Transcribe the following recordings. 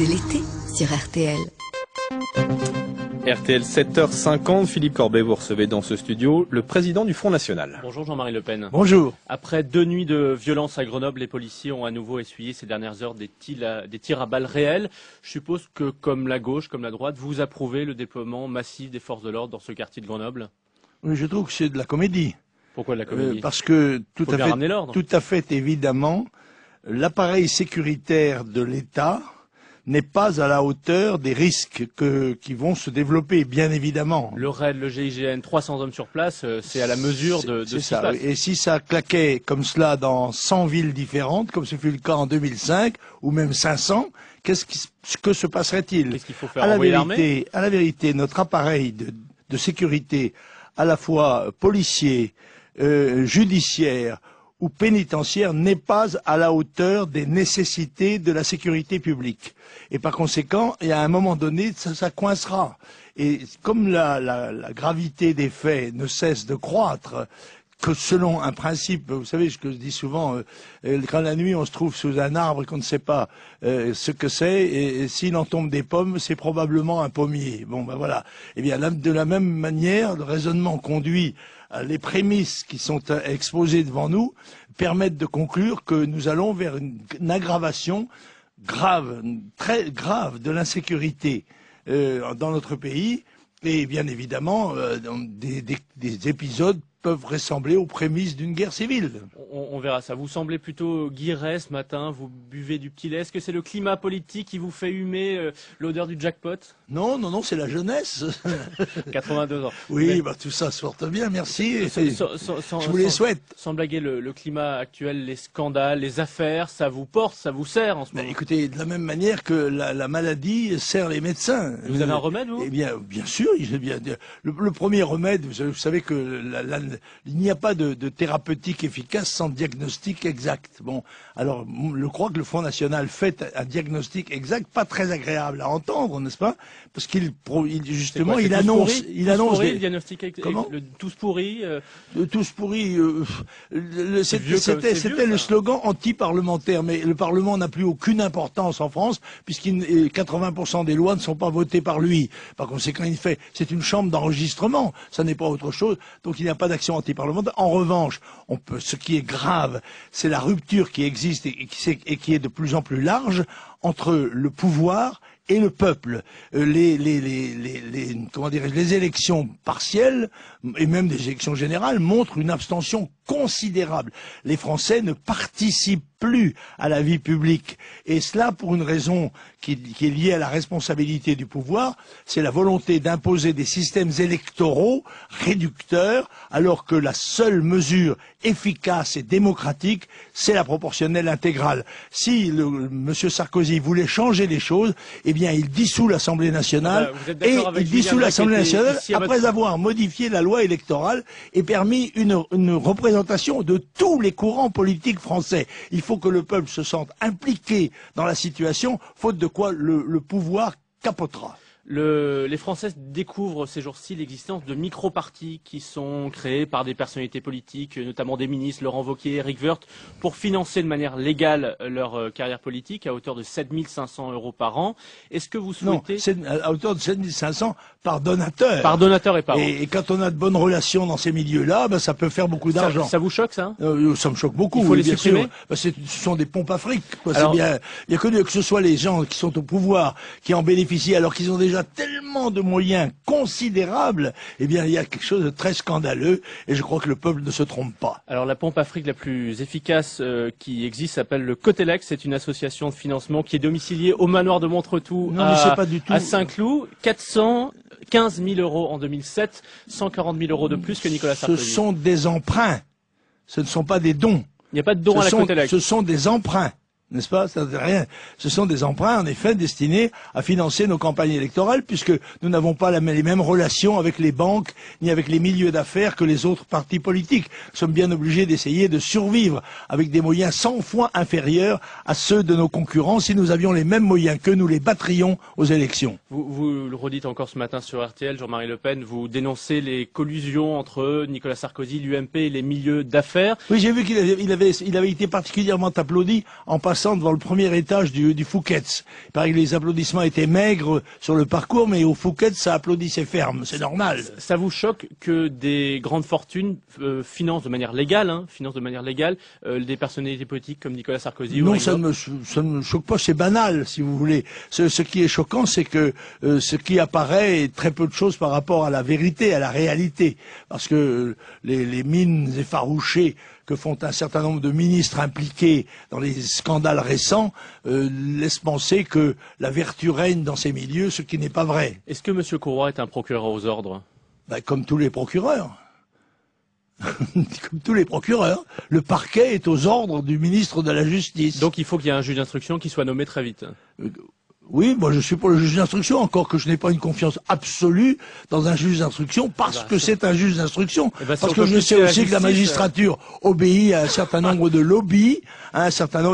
C'est l'été sur RTL. RTL 7h50, Philippe Corbet, vous recevez dans ce studio le président du Front National. Bonjour Jean-Marie Le Pen. Bonjour. Après 2 nuits de violence à Grenoble, les policiers ont à nouveau essuyé ces dernières heures des tirs à balles réelles. Je suppose que comme la gauche, comme la droite, vous approuvez le déploiement massif des forces de l'ordre dans ce quartier de Grenoble? Oui, je trouve que c'est de la comédie. Pourquoi de la comédie? Parce que tout à fait évidemment, l'appareil sécuritaire de l'État n'est pas à la hauteur des risques qui vont se développer, bien évidemment. Le RAID, le GIGN, 300 hommes sur place, c'est à la mesure de ce qui se passe. Et si ça claquait comme cela dans 100 villes différentes, comme ce fut le cas en 2005, ou même 500, que se passerait-il? Qu'est-ce qu'il faut faire? Envoyer l'armée? À la vérité, notre appareil de sécurité, à la fois policier, judiciaire ou pénitentiaire, n'est pas à la hauteur des nécessités de la sécurité publique. Et par conséquent, il y a un moment donné, ça coincera. Et comme la gravité des faits ne cesse de croître, que selon un principe, vous savez ce que je dis souvent, quand la nuit on se trouve sous un arbre et qu'on ne sait pas ce que c'est, et s'il en tombe des pommes, c'est probablement un pommier. Bon, ben voilà. Eh bien, de la même manière, le raisonnement conduit les prémices qui sont exposées devant nous permettent de conclure que nous allons vers une aggravation grave, très grave de l'insécurité dans notre pays, et bien évidemment des épisodes peuvent ressembler aux prémices d'une guerre civile. On verra ça. Vous semblez plutôt guiré ce matin, vous buvez du petit lait. Est-ce que c'est le climat politique qui vous fait humer l'odeur du jackpot? Non, c'est la jeunesse. 82 ans. Oui, mais tout ça se porte bien, merci. Je vous les souhaite. Sans blaguer, le climat actuel, les scandales, les affaires, ça vous porte, ça vous sert en ce moment? Écoutez, de la même manière que la maladie sert les médecins. Vous avez un remède, vous? Eh bien, bien sûr. Le premier remède, vous savez que il n'y a pas de thérapeutique efficace sans diagnostic exact. Bon, alors je crois que le Front National fait un diagnostic exact, pas très agréable à entendre, n'est-ce pas? Parce qu'il justement il annonce le diagnostic exact. Comment? Le tous pourri. Le tous pourri. C'était le slogan anti-parlementaire, mais le Parlement n'a plus aucune importance en France puisque 80% des lois ne sont pas votées par lui. Par conséquent, c'est une chambre d'enregistrement. Ça n'est pas autre chose. Donc il n'y a pas d'action anti-parlementaire. En revanche, ce qui est grave, c'est la rupture qui existe et qui est de plus en plus large entre le pouvoir et le peuple. Les élections partielles et même des élections générales montrent une abstention considérable. Les Français ne participent plus à la vie publique. Et cela pour une raison qui est liée à la responsabilité du pouvoir, c'est la volonté d'imposer des systèmes électoraux réducteurs, alors que la seule mesure efficace et démocratique, c'est la proportionnelle intégrale. Si M. Sarkozy voulait changer les choses, eh bien il dissout l'Assemblée nationale, après avoir modifié la loi électorale et permis une représentation de tous les courants politiques français. Il faut que le peuple se sente impliqué dans la situation, faute de quoi le pouvoir capotera. Les Français découvrent ces jours-ci l'existence de micro-partis qui sont créés par des personnalités politiques, notamment des ministres, Laurent Wauquiez, Éric Woerth, pour financer de manière légale leur carrière politique à hauteur de 7 500 € par an. Est-ce que vous souhaitez... Non, à hauteur de 7 500 par donateur. Par donateur et par an. Et quand on a de bonnes relations dans ces milieux-là, ça peut faire beaucoup d'argent. Ça vous choque, ça? Ça me choque beaucoup. Il faut les supprimer? Ce sont des pompes à fric. Alors, il y a que ce soit les gens qui sont au pouvoir, qui en bénéficient, alors qu'ils ont déjà tellement de moyens considérables, eh bien, il y a quelque chose de très scandaleux, et je crois que le peuple ne se trompe pas. Alors, la pompe à fric la plus efficace qui existe s'appelle le Cotelec. C'est une association de financement qui est domiciliée au manoir de Montretout à Saint-Cloud. 415 000 € en 2007, 140 000 € de plus que Nicolas Sarkozy. Ce sont des emprunts, ce ne sont pas des dons. Il n'y a pas de dons à la Cotelec. Ce sont des emprunts. N'est-ce pas? Ça ne rien. Ce sont des emprunts, en effet, destinés à financer nos campagnes électorales, puisque nous n'avons pas les mêmes relations avec les banques, ni avec les milieux d'affaires que les autres partis politiques. Nous sommes bien obligés d'essayer de survivre avec des moyens 100 fois inférieurs à ceux de nos concurrents. Si nous avions les mêmes moyens qu'eux, nous les battrions aux élections. Vous le redites encore ce matin sur RTL, Jean-Marie Le Pen, vous dénoncez les collusions entre Nicolas Sarkozy, l'UMP et les milieux d'affaires. Oui, j'ai vu qu'il avait été particulièrement applaudi en passant descend devant le premier étage du Fouquet's. Il paraît que les applaudissements étaient maigres sur le parcours, mais au Fouquet's, ça applaudissait ferme. C'est normal. Ça vous choque que des grandes fortunes financent de manière légale, des personnalités politiques comme Nicolas Sarkozy? Non, ça ne me choque pas, c'est banal, si vous voulez. Ce qui est choquant, c'est que ce qui apparaît est très peu de choses par rapport à la vérité, à la réalité. Parce que les mines effarouchées que font un certain nombre de ministres impliqués dans les scandales récents laissent penser que la vertu règne dans ces milieux, ce qui n'est pas vrai. Est-ce que M. Courroy est un procureur aux ordres? Comme tous les procureurs. Comme tous les procureurs. Le parquet est aux ordres du ministre de la Justice. Donc il faut qu'il y ait un juge d'instruction qui soit nommé très vite. Oui, moi je suis pour le juge d'instruction, encore que je n'ai pas une confiance absolue dans un juge d'instruction, parce que c'est un juge d'instruction. Parce que je sais aussi que la magistrature obéit à un certain nombre de lobbies,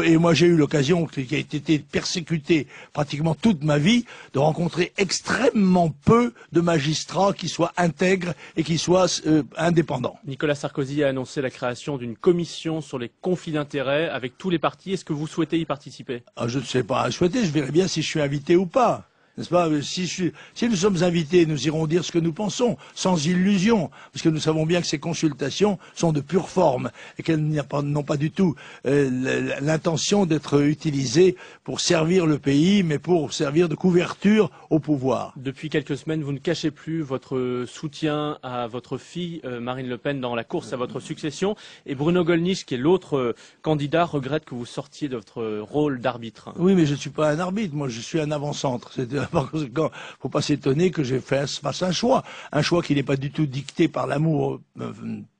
et moi j'ai eu l'occasion, qui a été persécuté pratiquement toute ma vie, de rencontrer extrêmement peu de magistrats qui soient intègres et qui soient indépendants. Nicolas Sarkozy a annoncé la création d'une commission sur les conflits d'intérêts avec tous les partis. Est-ce que vous souhaitez y participer? Je ne sais pas souhaiter, je verrai bien si je suis invité ou pas. N'est-ce pas? Si nous sommes invités, nous irons dire ce que nous pensons, sans illusion, parce que nous savons bien que ces consultations sont de pure forme et qu'elles n'ont pas du tout l'intention d'être utilisées pour servir le pays, mais pour servir de couverture au pouvoir. Depuis quelques semaines, vous ne cachez plus votre soutien à votre fille Marine Le Pen dans la course à votre succession, et Bruno Gollnisch, qui est l'autre candidat, regrette que vous sortiez de votre rôle d'arbitre. Oui, mais je ne suis pas un arbitre, moi je suis un avant-centre. Par conséquent, faut pas s'étonner que j'ai fasse un choix qui n'est pas du tout dicté par l'amour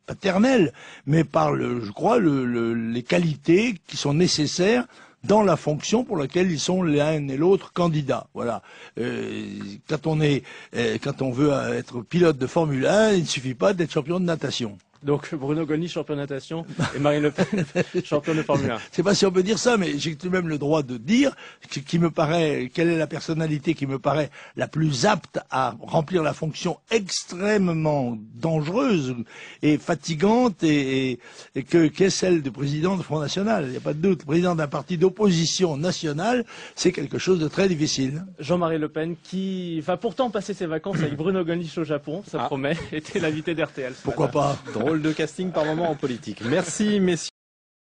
paternel, mais par je crois, les qualités qui sont nécessaires dans la fonction pour laquelle ils sont l'un et l'autre candidats. Voilà. Quand on veut être pilote de Formule 1, il ne suffit pas d'être champion de natation. Donc Bruno Gollnisch, champion de natation, et Marine Le Pen, champion de Formule 1. Je sais pas si on peut dire ça, mais j'ai tout de même le droit de dire quelle est la personnalité qui me paraît la plus apte à remplir la fonction extrêmement dangereuse et fatigante qu'est celle de président du Front National. Il n'y a pas de doute. Président d'un parti d'opposition nationale, c'est quelque chose de très difficile. Jean-Marie Le Pen, qui va pourtant passer ses vacances avec Bruno Gollnisch au Japon, ça promet, était l'invité d'RTL. Pourquoi pas? Drôle de casting par moment en politique. Merci, messieurs.